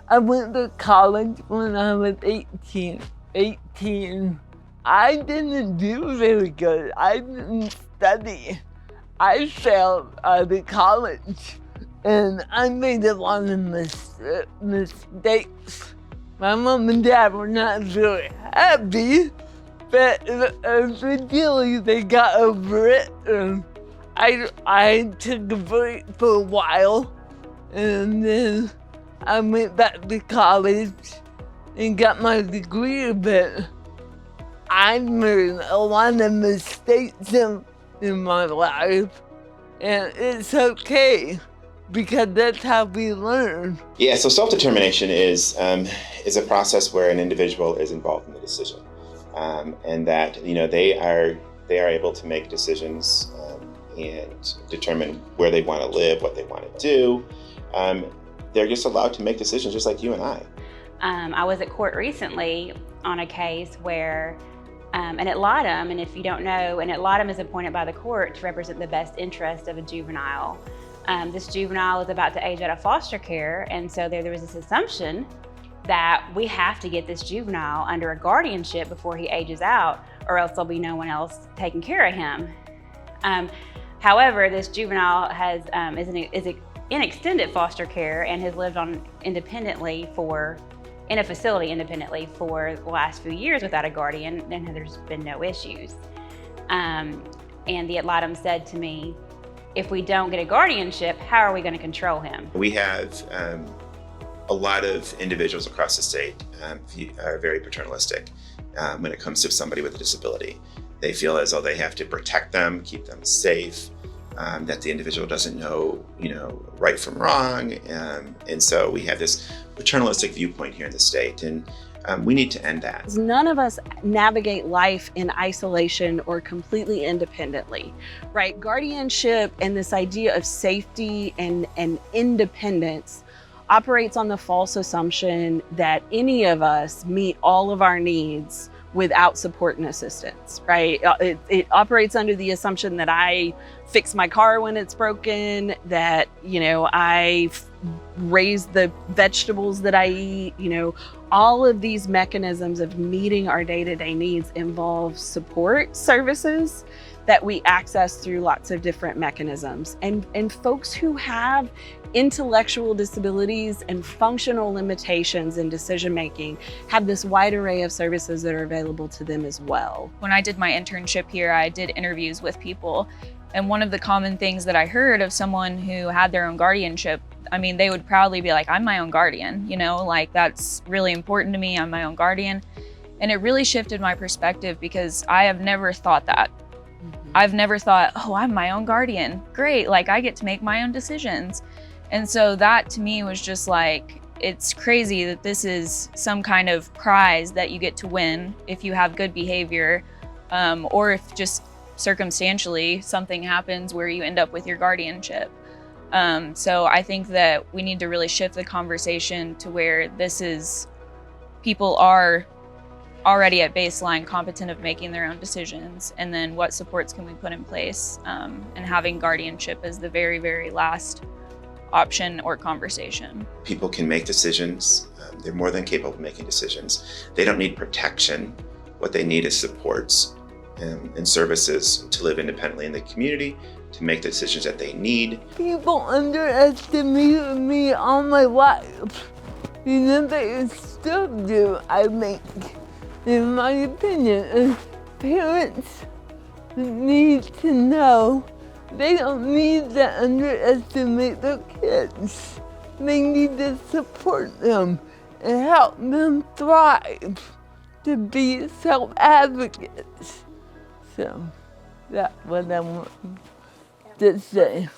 I went to college when I was 18. I didn't do very good. I didn't study. I failed out of college, and I made a lot of mistakes. My mom and dad were not very happy, but eventually they got over it. And I took a break for a while, and then I went back to college and got my degree, but I made a lot of mistakes in my life, and it's okay because that's how we learn. Yeah, so self-determination is a process where an individual is involved in the decision, and that they are able to make decisions and determine where they want to live, what they want to do. They're just allowed to make decisions just like you and I. I was at court recently on a case where an adlatum, and if you don't know, an adlatum is appointed by the court to represent the best interest of a juvenile. This juvenile is about to age out of foster care, and so there was this assumption that we have to get this juvenile under a guardianship before he ages out, or else there'll be no one else taking care of him. However, this juvenile is in extended foster care and has lived in a facility independently for the last few years without a guardian, and there's been no issues. And the adlatum said to me, if we don't get a guardianship, how are we going to control him? We have a lot of individuals across the state are very paternalistic when it comes to somebody with a disability. They feel as though they have to protect them, keep them safe, that the individual doesn't know, right from wrong. And so we have this paternalistic viewpoint here in the state, and we need to end that. None of us navigate life in isolation or completely independently, right? Guardianship and this idea of safety and independence operates on the false assumption that any of us meet all of our needs without support and assistance, right? It operates under the assumption that I fix my car when it's broken, that, I raise the vegetables that I eat, all of these mechanisms of meeting our day-to-day needs involve support services that we access through lots of different mechanisms. And folks who have intellectual disabilities and functional limitations in decision-making have this wide array of services that are available to them as well. When I did my internship here, I did interviews with people. And one of the common things that I heard of someone who had their own guardianship, they would proudly be like, I'm my own guardian, that's really important to me, I'm my own guardian. And it really shifted my perspective because I have never thought that. I've never thought, oh, I'm my own guardian. Great, I get to make my own decisions. And so that to me was just it's crazy that this is some kind of prize that you get to win if you have good behavior, or if just circumstantially something happens where you end up with your guardianship. So I think that we need to really shift the conversation to where people are already at baseline competent of making their own decisions, and then what supports can we put in place, and having guardianship as the very, very last option or conversation. People can make decisions. They're more than capable of making decisions. They don't need protection. What they need is supports and services to live independently in the community, to make the decisions that they need. People underestimated me all my life. They still do, I think. In my opinion, parents need to know they don't need to underestimate their kids. They need to support them and help them thrive, to be self-advocates. So that's what I want to say.